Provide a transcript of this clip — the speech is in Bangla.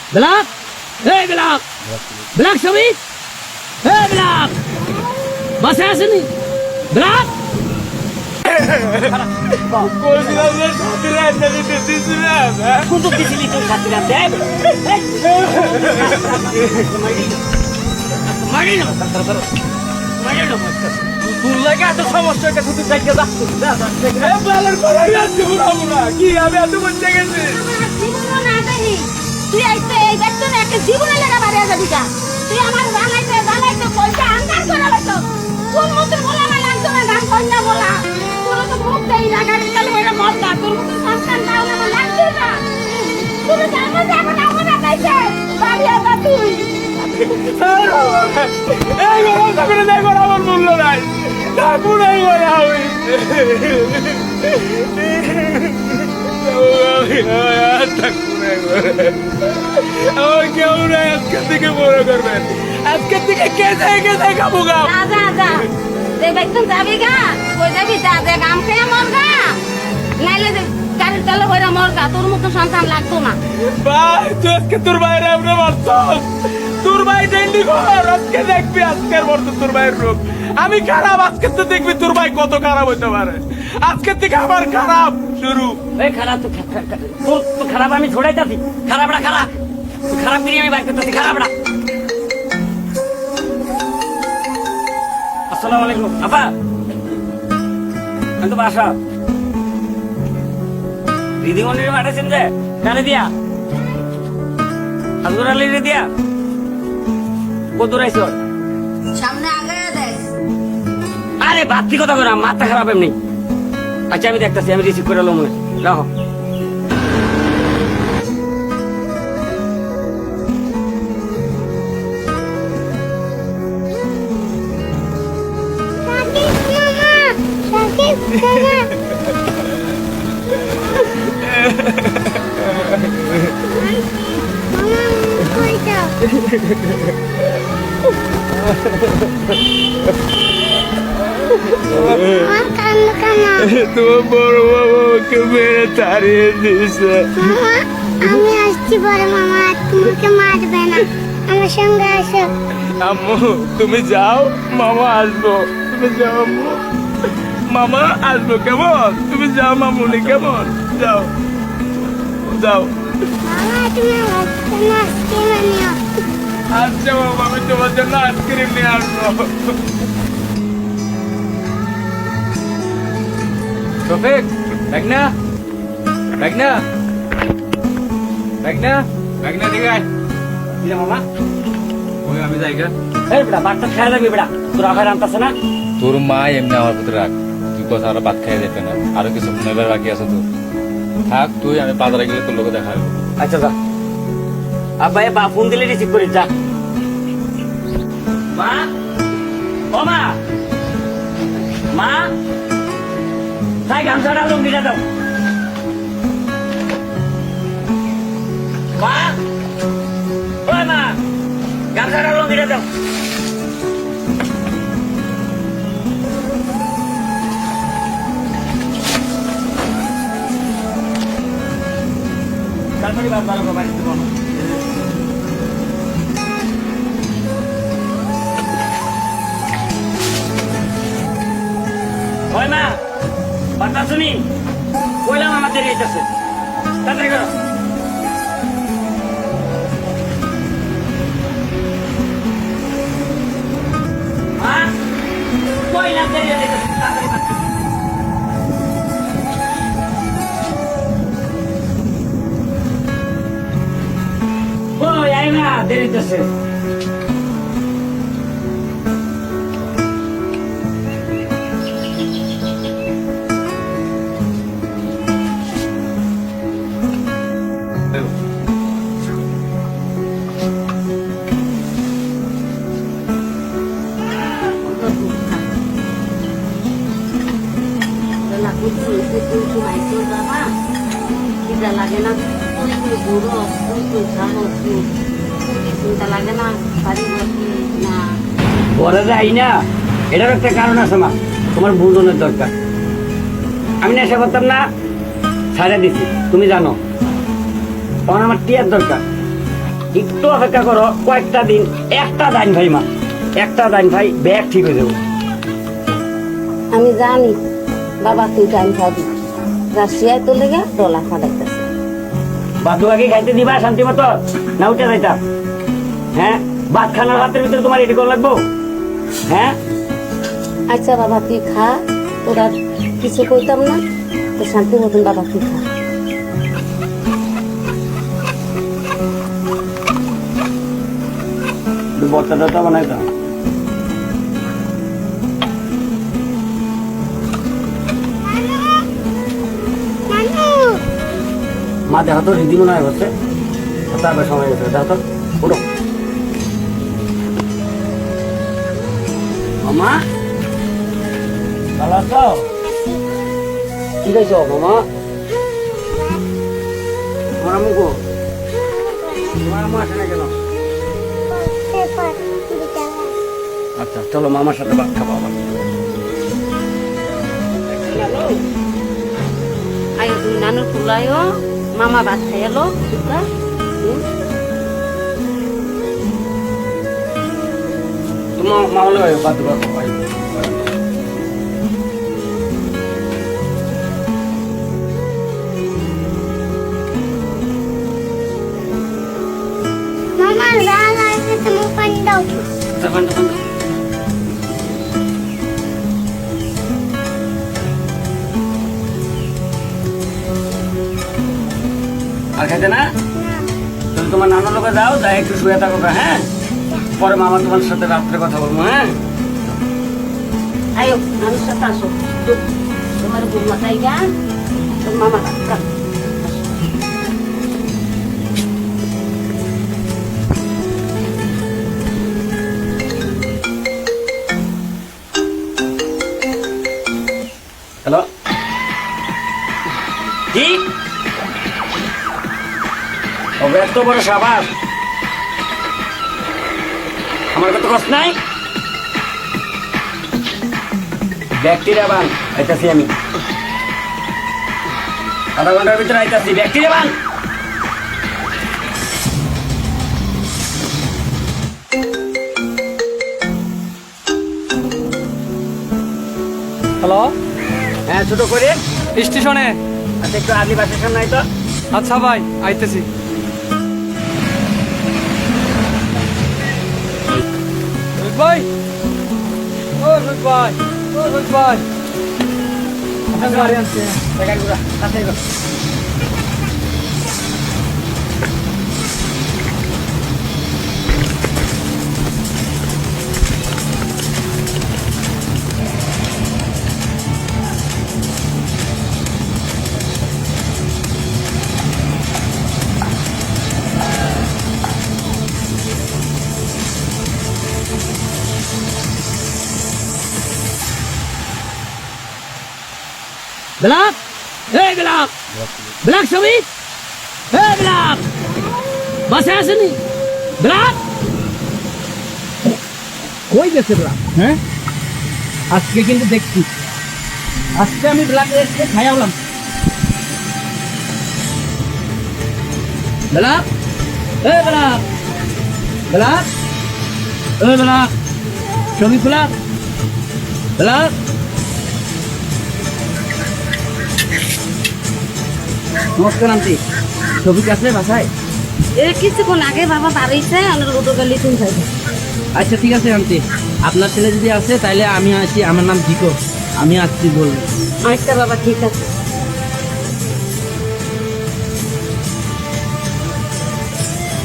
ব্ল্যাক এই ব্ল্যাক ব্ল্যাক শরীফ এই ব্ল্যাক বাসে আসেনি ব্ল্যাক কুতুব দিছিলি তোর সাথীরা দেব মারি না তোর লাগে এত সমস্যা এটা শুধু দেখে যাচ্ছে কি আমি এত বলতে গেছি তুই আইতে এই দেখতো না একটা জীবনে লাগা বাড়িয়া যাবি কা তুই আমার জানাইতে পয়সা আন্দাজ করে হয়তো কোন মত বলা না লাগতো না গান কইনা বলা তোর তো মুখ দেই লাগার তাহলে ওরা মরদা তোর মত সন্তান দাও না লাগতো না তুমি জানো যে এখন আমরা কাইছে বাড়িয়া যা তুই এই গরম থাকলে দেখ আমার মূল্য নাই তারপরে বলা হই কেউ নাই আজকের থেকে বড় করবেন আজকের থেকে কে যায় খাবো গা যা যে বেতন যাবি গা কই যাবি যা যে গাম খেয়ে মর গা নাইলে গাড়ির তেলে হইরা মর গা তোর মতো সন্তান লাগতো না ভাই তুই আজকে তোর বাইরে আমরা মারছস তোর ভাই ডেন্ডি ঘর আজকে দেখবি আজকের পর তোর ভাইয়ের রূপ আমি খারাপ আজকে তো দেখবি তোর ভাই কত খারাপ হইতে পারে আজকের থেকে আমার খারাপ শুরু এই খারাপ তো খারাপ আমি ছড়াইতাছি খারাপ খারাপ দিয়ে আমি বাইর করতেছি খারাপ না আসসালামু আলাইকুম আপা আমি তো বাসা দিদিমণির পাঠাচ্ছেন যে কারে দিয়া আজুর আলীরে দিয়া কত রাইছ সামনে আগে দেখ আরে বাতি কথা করে মাথা খারাপ এমনি আচ্ছা আমি দেখতেছি আমি রিসিভ করে লো মনে রাখো তোমার বড় বাবাকে মেরে তাড়িয়ে দিয়েছে আমি আসছি বড় মামা তোমাকে মারবে না আমার সঙ্গে আসো আম্মু তুমি যাও মামা আসবো তুমি যাও আম্মু মামা আসবো কেমন তুমি যাও মামুনি কেমন যাও যাও মামা তুমি আইসক্রিম আনিও আচ্ছা মামা আমি তোমার জন্য আইসক্রিম নিয়ে আসবো শফিক মেঘনা দিকে আয় মামা ওই আমি যাইগা এই বেটা বাচ্চা খেয়ে যাবি বেটা তোর আবার আনতাছে না তোর মা এমনি আমার প্রতি রাখ তুই কথা আর ভাত খাই যেতে না আরো কিছু নেবার বাকি আছে তোর থাক তুই আমি বাজারে গেলে তোর লোকে দেখা হবে আচ্ছা যা আব্বা এ বা ফোন দিলে রিসিভ করিস যা মা ও মা তাই গামছাটা লুঙ্গিটা দাও মা ওই মা গামছাটা লুঙ্গিটা দাও তারপরে বাবা বাড়িতে বলো ওই মা বাতা শুনি কইলাম আমাদের এইটাছে তাড়াতাড়ি করো মা কইলাম দেরি হয়ে যাচ্ছে তাড়াতাড়ি ওই আই না দেরি হচ্ছে লাগে না বুড়ো চিন্তা লাগে না বাড়ি না পরে যাই না এটার একটা কারণ আছে মা তোমার বুঝনের দরকার আমি নেশা করতাম না ছাড়া দিছি তুমি জানো তখন আমার টিয়ার দরকার একটু অপেক্ষা করো কয়েকটা দিন, একটা দাইন ভাই মা, একটা দাইন ভাই ব্যাগ ঠিক হয়ে যাবো। আমি জানি বাবা তুই টাইম খাবি, রাশিয়ায় তো লেগে ডলা ফাটাইতেছে। বাদু আগে খাইতে দিবা শান্তি মতো, না উঠে যাইতা? হ্যাঁ, ভাত খানার হাতের ভিতরে তোমার এটি করে লাগবো? হ্যাঁ, আচ্ছা বাবা তুই খা, তোরা কিছু কইতাম না, তো শান্তি মতন বাবা তুই খা। বর্তা টর্তা বানাইতা? নানু মা দেখো তো রীতি মনে হয় হচ্ছে, তারপর সময় গেছে, দেখো তো উঠো। মামা ভালো আছো? কি খাইছো মামা? তোমার আম্মু কো? তোমার আম্মু আসে না কেন? পেপার বিকালে আচ্ছা চলো মামার সাথে ভাত খাবো আবার। আয়ো তুমি নানুর ফুলায়ও, মামা ভাত খাই এলো দুটা। তোমার মামলে ভাই ভাত দেবো ভাই। মামা রাগ আসবে তুমি পানি দাও। তখন তখন আর খাইতে না? তুমি তোমার নানার লোকে যাও, যাই একটু শুয়ে থাকো গা, হ্যাঁ? পরে মামা তোমার সাথে রাত্রে কথা বলবো, হ্যাঁ? আয়ো নানুর সাথে আসো, তোমার গুড মাথায় গা, তোর মামা ভাত খা। হ্যালো, কি ওকে এত বড় সাবাস, আমার কত কষ্ট নাই? ব্যাকটেরিয়া বান আইতাছি আমি, আধা ঘন্টার ভিতরে আইতাছি। ব্যাকটেরিয়া বান। হ্যালো, হ্যাঁ ছোট করে, স্টেশনে। আচ্ছা একটু আগে বাসের সামনে আইতো। আচ্ছা ভাই, আইতেছি। ভাই, ও ভাই, ও ভাই, গাড়ি আনছে। গাড়ি ঘোড়া কাছে গো। ব্ল্যাক, এই ব্ল্যাক, ব্ল্যাক ছবি, এই ব্ল্যাক, বাসে আসেনি ব্ল্যাক, কই গেছে ব্ল্যাক? হ্যাঁ, আজকে কিন্তু দেখছি, আজকে আমি ব্ল্যাক রেস্টে খাইয়ালাম। ব্ল্যাক, এই ব্ল্যাক, ব্ল্যাক, এই ব্ল্যাক, ছবি ব্ল্যাক, ব্ল্যাক। নমস্কার আন্টি, ছবি কি আসলে বাসায়? এ কিছুক্ষণ আগে বাবা বাড়িছে, আমার লোটো গালি তুমি খাইবে। আচ্ছা ঠিক আছে আন্টি, আপনার ছেলে যদি আসে তাহলে আমি আসি, আমার নাম জিকো, আমি আসছি বলবো। আচ্ছা বাবা ঠিক আছে।